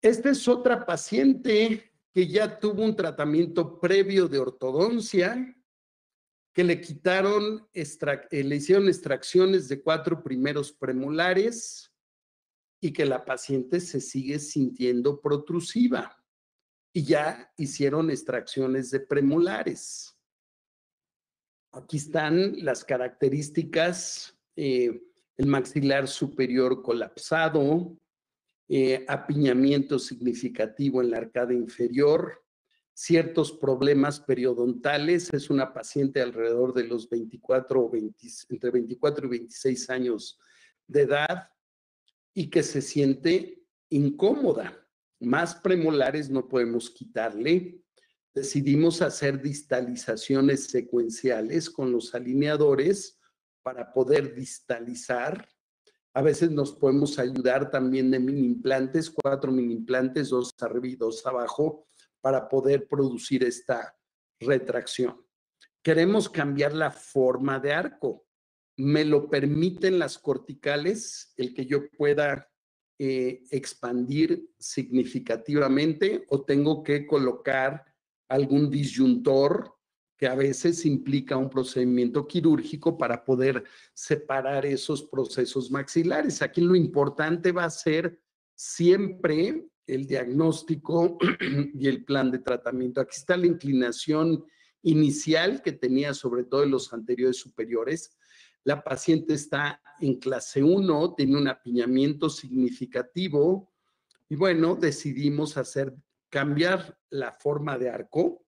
Esta es otra paciente que ya tuvo un tratamiento previo de ortodoncia, que le quitaron, le hicieron extracciones de 4 primeros premolares y que la paciente se sigue sintiendo protrusiva y ya hicieron extracciones de premolares. Aquí están las características, el maxilar superior colapsado, apiñamiento significativo en la arcada inferior, ciertos problemas periodontales. Es una paciente alrededor de los entre 24 y 26 años de edad y que se siente incómoda. Más premolares no podemos quitarle. Decidimos hacer distalizaciones secuenciales con los alineadores para poder distalizar. A veces nos podemos ayudar también de mini implantes, 4 mini implantes, 2 arriba y 2 abajo, para poder producir esta retracción. Queremos cambiar la forma de arco. ¿Me lo permiten las corticales, el que yo pueda expandir significativamente, o tengo que colocar algún disyuntor que a veces implica un procedimiento quirúrgico para poder separar esos procesos maxilares? Aquí lo importante va a ser siempre el diagnóstico y el plan de tratamiento. Aquí está la inclinación inicial que tenía sobre todo en los anteriores superiores. La paciente está en clase 1, tiene un apiñamiento significativo y bueno, decidimos cambiar la forma de arco.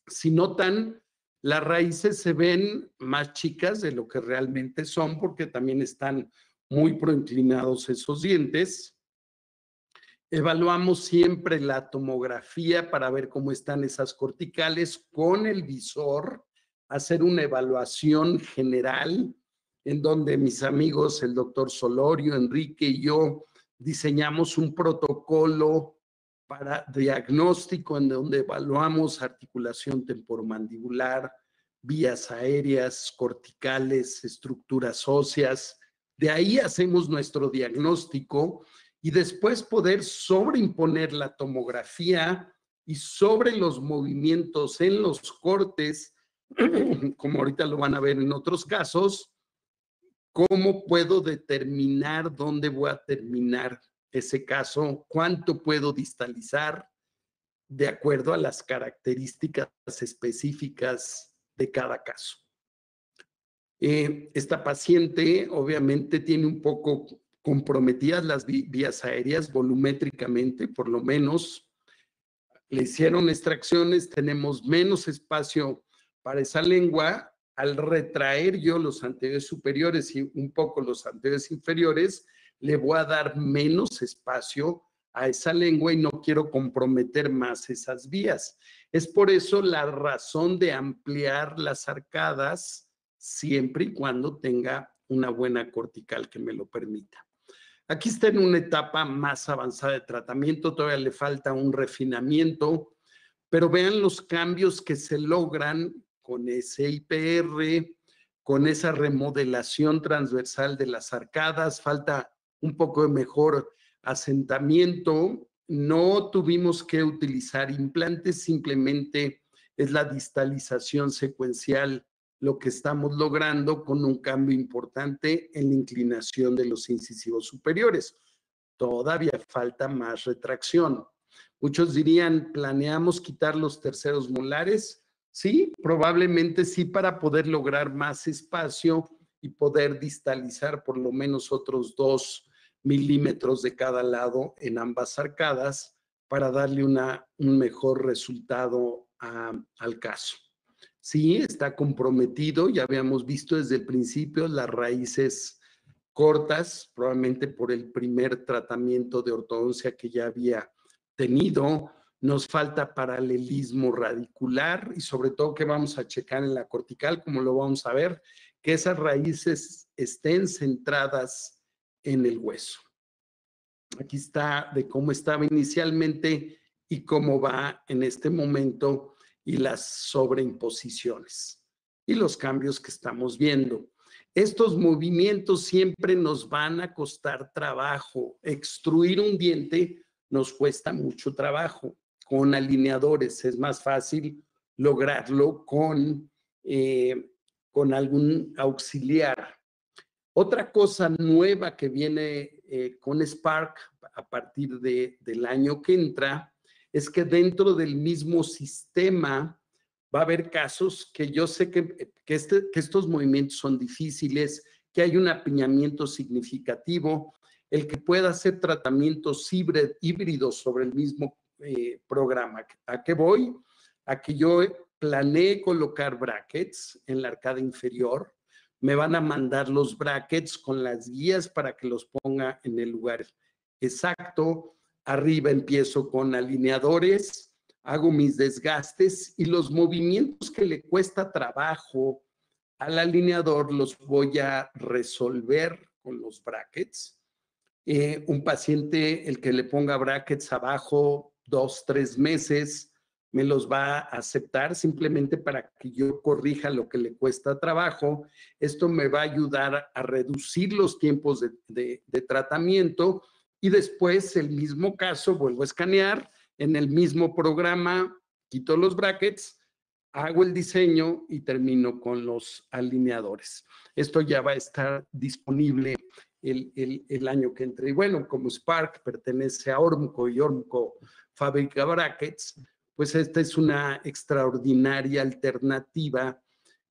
Si notan, las raíces se ven más chicas de lo que realmente son porque también están muy proinclinados esos dientes. Evaluamos siempre la tomografía para ver cómo están esas corticales con el visor, hacer una evaluación general en donde mis amigos, el doctor Solorio, Enrique y yo, diseñamos un protocolo para diagnóstico en donde evaluamos articulación temporomandibular, vías aéreas, corticales, estructuras óseas. De ahí hacemos nuestro diagnóstico y después poder sobreimponer la tomografía y sobre los movimientos en los cortes, como ahorita lo van a ver en otros casos, cómo puedo determinar dónde voy a terminar ese caso, cuánto puedo distalizar de acuerdo a las características específicas de cada caso. Esta paciente obviamente tiene un poco comprometidas las vías aéreas volumétricamente, por lo menos. Le hicieron extracciones, tenemos menos espacio para esa lengua. Al retraer yo los anteriores superiores y un poco los anteriores inferiores, le voy a dar menos espacio a esa lengua y no quiero comprometer más esas vías. Es por eso la razón de ampliar las arcadas siempre y cuando tenga una buena cortical que me lo permita. Aquí está en una etapa más avanzada de tratamiento, todavía le falta un refinamiento, pero vean los cambios que se logran con ese IPR, con esa remodelación transversal de las arcadas, falta un poco de mejor asentamiento, no tuvimos que utilizar implantes, simplemente es la distalización secuencial lo que estamos logrando con un cambio importante en la inclinación de los incisivos superiores. Todavía falta más retracción. Muchos dirían, ¿planeamos quitar los terceros molares? Sí, probablemente sí, para poder lograr más espacio y poder distalizar por lo menos otros 2 milímetros de cada lado en ambas arcadas para darle un mejor resultado al caso. Sí, está comprometido, ya habíamos visto desde el principio las raíces cortas, probablemente por el primer tratamiento de ortodoncia que ya había tenido. Nos falta paralelismo radicular y sobre todo que vamos a checar en la cortical, como lo vamos a ver, que esas raíces estén centradas en el hueso. Aquí está de cómo estaba inicialmente y cómo va en este momento y las sobreimposiciones y los cambios que estamos viendo. Estos movimientos siempre nos van a costar trabajo. Extruir un diente nos cuesta mucho trabajo. Con alineadores es más fácil lograrlo con algún auxiliar. Otra cosa nueva que viene con Spark a partir del año que entra es que dentro del mismo sistema va a haber casos que yo sé que estos movimientos son difíciles, que hay un apiñamiento significativo, el que pueda hacer tratamientos híbridos sobre el mismo programa. ¿A qué voy? A que yo planeé colocar brackets en la arcada inferior, me van a mandar los brackets con las guías para que los ponga en el lugar exacto. Arriba empiezo con alineadores, hago mis desgastes y los movimientos que le cuesta trabajo al alineador los voy a resolver con los brackets. Un paciente, el que le ponga brackets abajo 2, 3 meses, me los va a aceptar simplemente para que yo corrija lo que le cuesta trabajo. Esto me va a ayudar a reducir los tiempos de tratamiento y después el mismo caso vuelvo a escanear en el mismo programa, quito los brackets, hago el diseño y termino con los alineadores. Esto ya va a estar disponible el año que entra. Y bueno, como Spark pertenece a Ormco y Ormco fabrica brackets, pues esta es una extraordinaria alternativa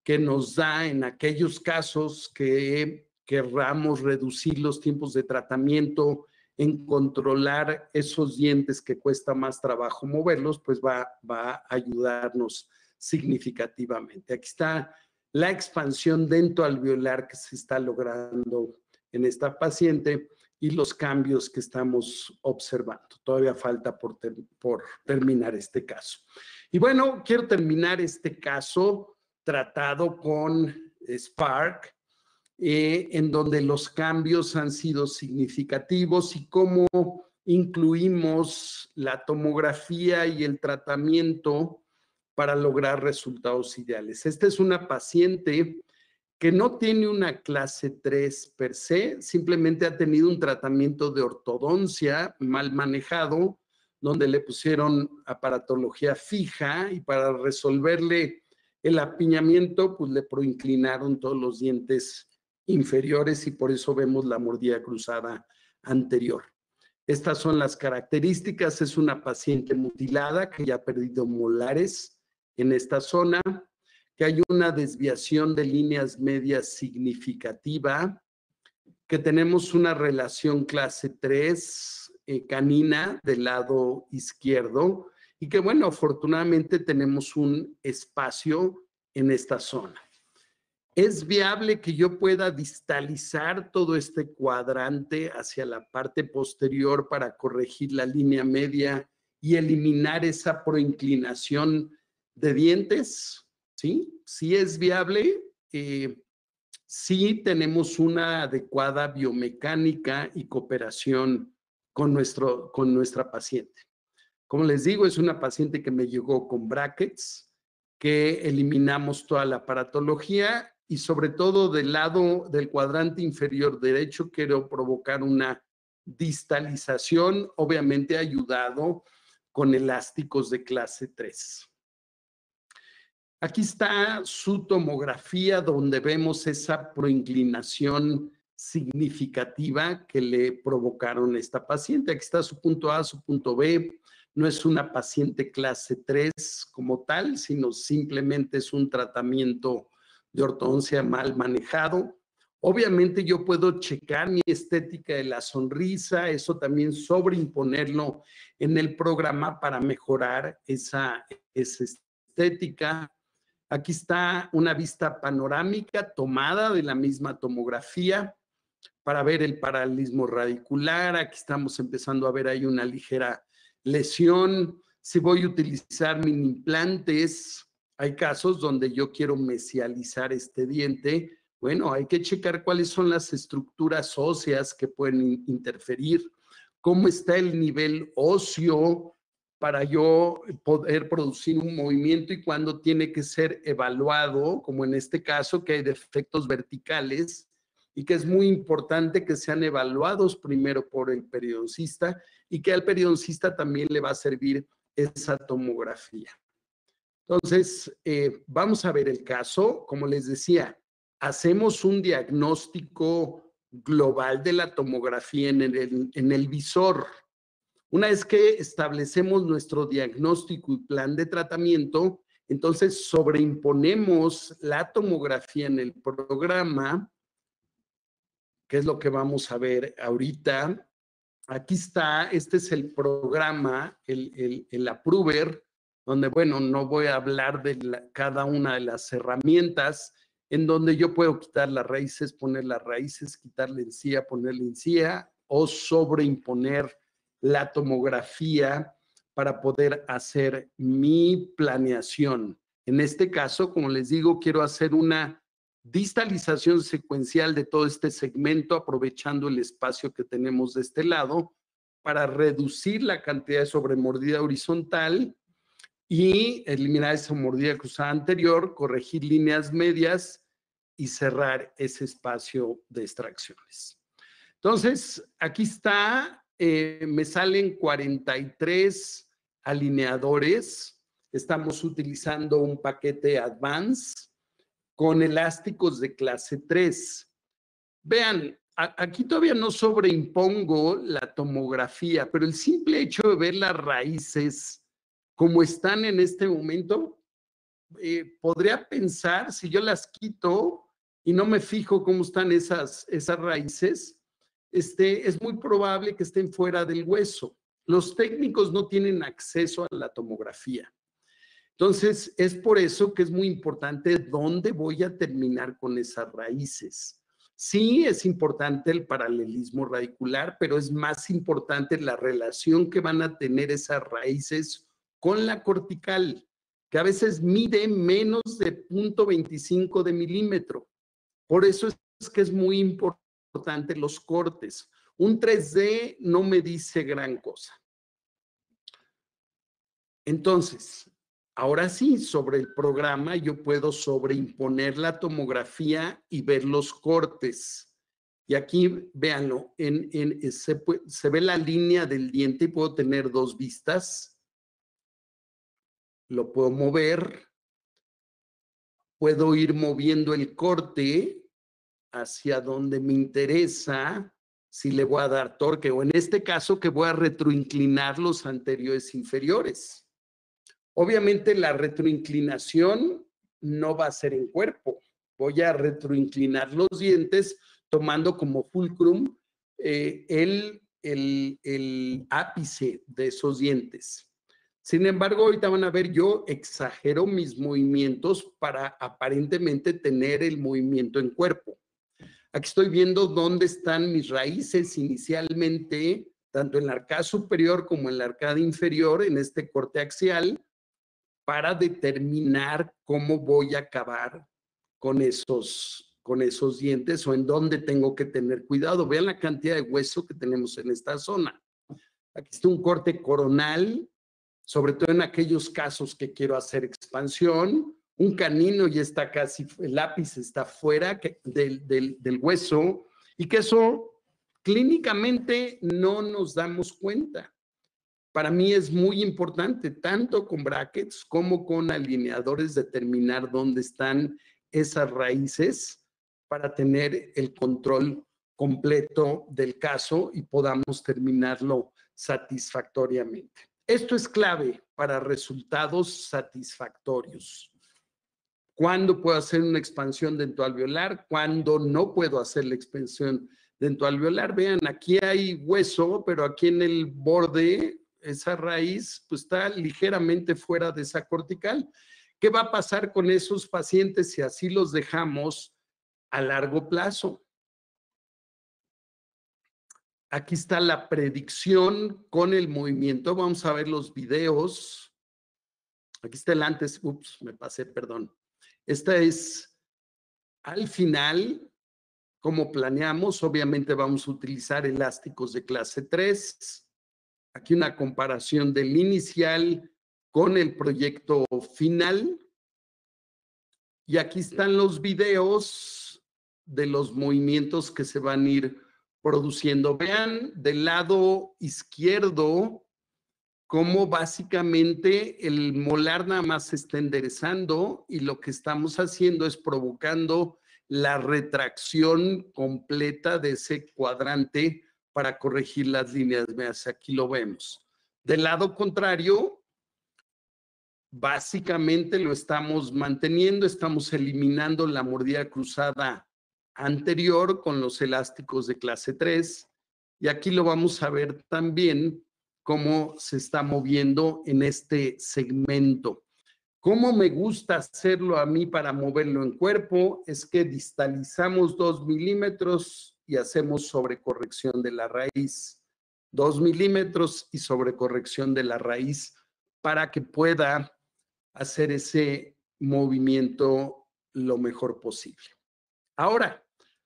que nos da en aquellos casos que querramos reducir los tiempos de tratamiento, en controlar esos dientes que cuesta más trabajo moverlos, pues va a ayudarnos significativamente. Aquí está la expansión dentoalveolar que se está logrando en esta paciente y los cambios que estamos observando. Todavía falta por terminar este caso. Y bueno, quiero terminar este caso tratado con Spark en donde los cambios han sido significativos y cómo incluimos la tomografía y el tratamiento para lograr resultados ideales. Esta es una paciente que no tiene una clase 3 per se, simplemente ha tenido un tratamiento de ortodoncia mal manejado, donde le pusieron aparatología fija y para resolverle el apiñamiento, pues le proinclinaron todos los dientes inferiores y por eso vemos la mordida cruzada anterior. Estas son las características. Es una paciente mutilada que ya ha perdido molares en esta zona, que hay una desviación de líneas medias significativa, que tenemos una relación clase 3 canina del lado izquierdo y que, bueno, afortunadamente tenemos un espacio en esta zona. ¿Es viable que yo pueda distalizar todo este cuadrante hacia la parte posterior para corregir la línea media y eliminar esa proinclinación de dientes? Sí, sí es viable. Sí tenemos una adecuada biomecánica y cooperación con nuestra paciente. Como les digo, es una paciente que me llegó con brackets, que eliminamos toda la aparatología y sobre todo del lado del cuadrante inferior derecho quiero provocar una distalización, obviamente ayudado con elásticos de clase 3. Aquí está su tomografía donde vemos esa proinclinación significativa que le provocaron a esta paciente. Aquí está su punto A, su punto B. No es una paciente clase 3 como tal, sino simplemente es un tratamiento de ortodoncia mal manejado. Obviamente yo puedo checar mi estética de la sonrisa, eso también sobreimponerlo en el programa para mejorar esa estética. Aquí está una vista panorámica tomada de la misma tomografía para ver el paralelismo radicular. Aquí estamos empezando a ver ahí una ligera lesión. Si voy a utilizar mini implantes, hay casos donde yo quiero mesializar este diente. Bueno, hay que checar cuáles son las estructuras óseas que pueden interferir, cómo está el nivel óseo para yo poder producir un movimiento y cuándo tiene que ser evaluado, como en este caso que hay defectos verticales y que es muy importante que sean evaluados primero por el periodoncista y que al periodoncista también le va a servir esa tomografía. Entonces, vamos a ver el caso. Como les decía, hacemos un diagnóstico global de la tomografía en el visor. Una vez que establecemos nuestro diagnóstico y plan de tratamiento, entonces sobreimponemos la tomografía en el programa, que es lo que vamos a ver ahorita. Aquí está, este es el programa, el Approver, donde, bueno, no voy a hablar de cada una de las herramientas, en donde yo puedo quitar las raíces, poner las raíces, quitar la encía, poner la encía, o sobreimponer la tomografía para poder hacer mi planeación. En este caso, como les digo, quiero hacer una distalización secuencial de todo este segmento, aprovechando el espacio que tenemos de este lado para reducir la cantidad de sobremordida horizontal y eliminar esa mordida cruzada anterior, corregir líneas medias y cerrar ese espacio de extracciones. Entonces, aquí está, me salen 43 alineadores. Estamos utilizando un paquete Advance con elásticos de clase 3. Vean, aquí todavía no sobreimpongo la tomografía, pero el simple hecho de ver las raíces como están en este momento, podría pensar, si yo las quito y no me fijo cómo están esas raíces, es muy probable que estén fuera del hueso. Los técnicos no tienen acceso a la tomografía. Entonces, es por eso que es muy importante dónde voy a terminar con esas raíces. Sí, es importante el paralelismo radicular, pero es más importante la relación que van a tener esas raíces con la cortical, que a veces mide menos de 0.25 de milímetro. Por eso es que es muy importante, los cortes. Un 3D no me dice gran cosa. Entonces, ahora sí, sobre el programa yo puedo sobreimponer la tomografía y ver los cortes. Y aquí, véanlo, se ve la línea del diente y puedo tener dos vistas. Lo puedo mover. Puedo ir moviendo el corte hacia donde me interesa, si le voy a dar torque, o en este caso que voy a retroinclinar los anteriores inferiores. Obviamente la retroinclinación no va a ser en cuerpo. Voy a retroinclinar los dientes tomando como fulcrum el ápice de esos dientes. Sin embargo, ahorita van a ver, yo exagero mis movimientos para aparentemente tener el movimiento en cuerpo. Aquí estoy viendo dónde están mis raíces inicialmente, tanto en la arcada superior como en la arcada inferior, en este corte axial, para determinar cómo voy a acabar con esos dientes o en dónde tengo que tener cuidado. Vean la cantidad de hueso que tenemos en esta zona. Aquí está un corte coronal, sobre todo en aquellos casos que quiero hacer expansión. Un canino ya está casi, el lápiz está fuera del hueso, y que eso clínicamente no nos damos cuenta. Para mí es muy importante, tanto con brackets como con alineadores, determinar dónde están esas raíces para tener el control completo del caso y podamos terminarlo satisfactoriamente. Esto es clave para resultados satisfactorios. ¿Cuándo puedo hacer una expansión dentoalveolar? ¿Cuándo no puedo hacer la expansión dentoalveolar? Vean, aquí hay hueso, pero aquí en el borde, esa raíz, pues está ligeramente fuera de esa cortical. ¿Qué va a pasar con esos pacientes si así los dejamos a largo plazo? Aquí está la predicción con el movimiento. Vamos a ver los videos. Aquí está el antes. Ups, me pasé, perdón. Esta es al final, como planeamos. Obviamente vamos a utilizar elásticos de clase 3. Aquí una comparación del inicial con el proyecto final. Y aquí están los videos de los movimientos que se van a ir produciendo. Vean del lado izquierdo cómo básicamente el molar nada más se está enderezando y lo que estamos haciendo es provocando la retracción completa de ese cuadrante para corregir las líneas. Vean, aquí lo vemos. Del lado contrario, básicamente lo estamos manteniendo, estamos eliminando la mordida cruzada anterior con los elásticos de clase 3, y aquí lo vamos a ver también cómo se está moviendo en este segmento. ¿Cómo me gusta hacerlo a mí para moverlo en cuerpo? Es que distalizamos 2 milímetros y hacemos sobrecorrección de la raíz. 2 milímetros y sobrecorrección de la raíz para que pueda hacer ese movimiento lo mejor posible. Ahora,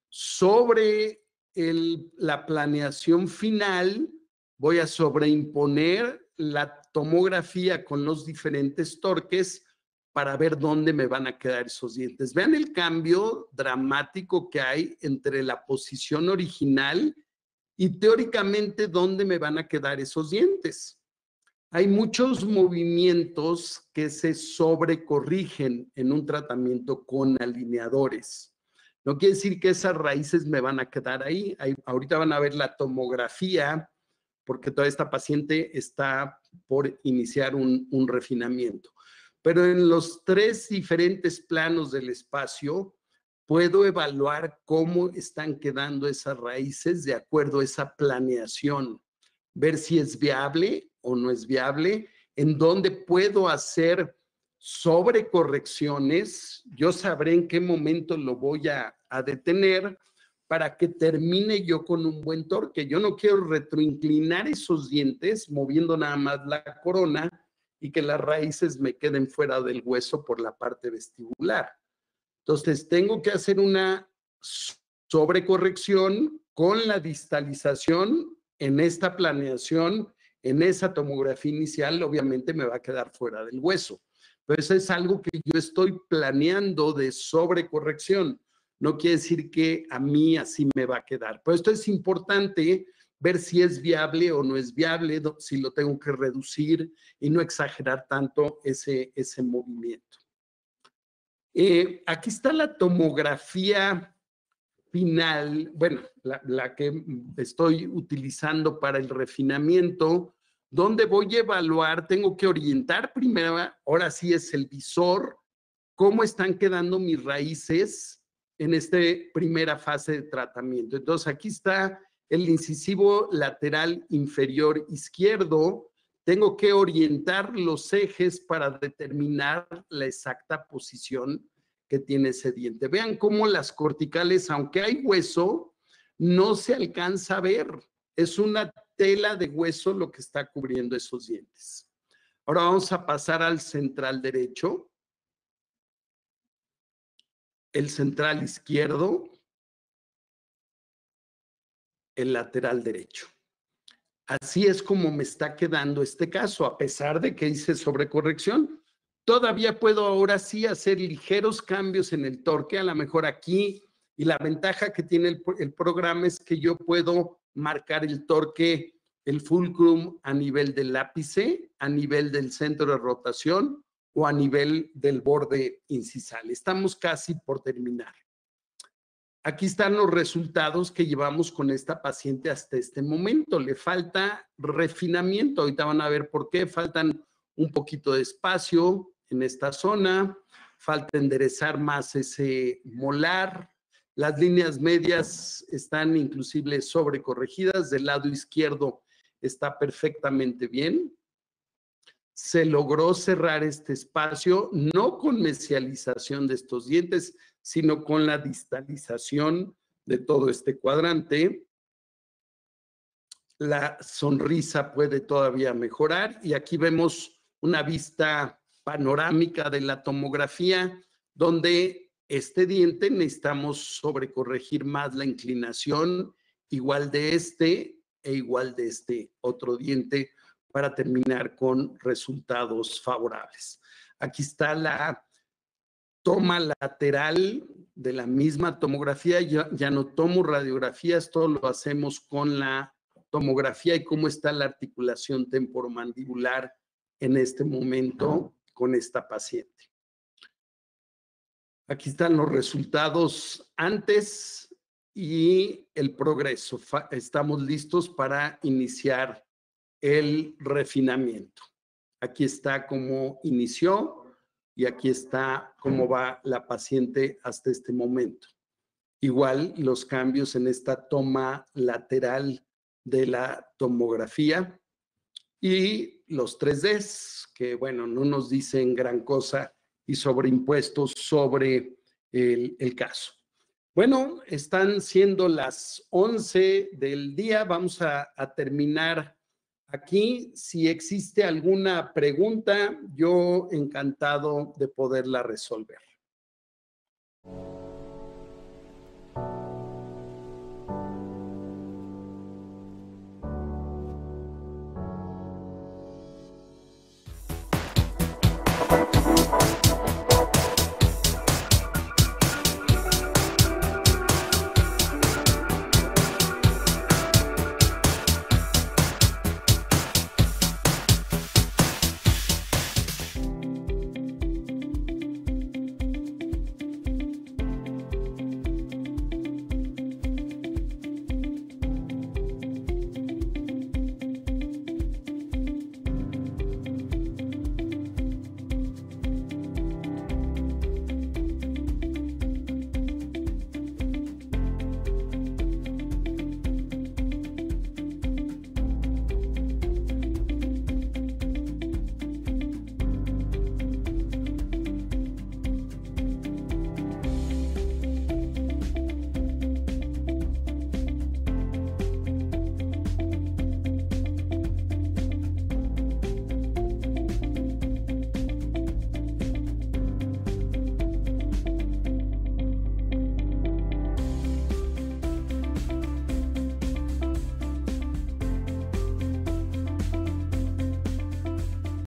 sobre la planeación final, voy a sobreimponer la tomografía con los diferentes torques para ver dónde me van a quedar esos dientes. Vean el cambio dramático que hay entre la posición original y teóricamente dónde me van a quedar esos dientes. Hay muchos movimientos que se sobrecorrigen en un tratamiento con alineadores. No quiere decir que esas raíces me van a quedar ahí. Ahorita van a ver la tomografía, porque toda esta paciente está por iniciar un refinamiento. Pero en los 3 diferentes planos del espacio, puedo evaluar cómo están quedando esas raíces de acuerdo a esa planeación. Ver si es viable o no es viable, en dónde puedo hacer sobrecorrecciones. Yo sabré en qué momento lo voy a detener para que termine yo con un buen torque. Yo no quiero retroinclinar esos dientes moviendo nada más la corona y que las raíces me queden fuera del hueso por la parte vestibular. Entonces, tengo que hacer una sobrecorrección con la distalización en esta planeación, en esa tomografía inicial, obviamente me va a quedar fuera del hueso. Entonces es algo que yo estoy planeando de sobrecorrección. No quiere decir que a mí así me va a quedar. Pero esto es importante ver si es viable o no es viable, si lo tengo que reducir y no exagerar tanto ese movimiento. Aquí está la tomografía final, bueno, la que estoy utilizando para el refinamiento, donde voy a evaluar, tengo que orientar primero, ahora sí es el visor, cómo están quedando mis raíces en esta primera fase de tratamiento. Entonces, aquí está el incisivo lateral inferior izquierdo. Tengo que orientar los ejes para determinar la exacta posición que tiene ese diente. Vean cómo las corticales, aunque hay hueso, no se alcanza a ver. Es una tela de hueso lo que está cubriendo esos dientes. Ahora vamos a pasar al central derecho, el central izquierdo, el lateral derecho. Así es como me está quedando este caso, a pesar de que hice sobrecorrección. Todavía puedo ahora sí hacer ligeros cambios en el torque, a lo mejor aquí, y la ventaja que tiene el programa es que yo puedo marcar el torque, el fulcrum a nivel del ápice, a nivel del centro de rotación o a nivel del borde incisal. Estamos casi por terminar. Aquí están los resultados que llevamos con esta paciente hasta este momento. Le falta refinamiento. Ahorita van a ver por qué. Faltan un poquito de espacio en esta zona. Falta enderezar más ese molar. Las líneas medias están inclusive sobrecorregidas. Del lado izquierdo está perfectamente bien. Se logró cerrar este espacio, no con mesialización de estos dientes, sino con la distalización de todo este cuadrante. La sonrisa puede todavía mejorar y aquí vemos una vista panorámica de la tomografía donde este diente necesitamos sobrecorregir más la inclinación, igual de este e igual de este otro diente para terminar con resultados favorables. Aquí está la toma lateral de la misma tomografía, ya no tomo radiografías, todo lo hacemos con la tomografía y cómo está la articulación temporomandibular en este momento con esta paciente. Aquí están los resultados antes y el progreso. Estamos listos para iniciar el refinamiento. Aquí está cómo inició y aquí está cómo va la paciente hasta este momento. Igual los cambios en esta toma lateral de la tomografía y los 3Ds, que bueno, no nos dicen gran cosa y sobreimpuestos sobre el caso. Bueno, están siendo las 11 del día, vamos a terminar aquí. Si existe alguna pregunta, yo encantado de poderla resolver.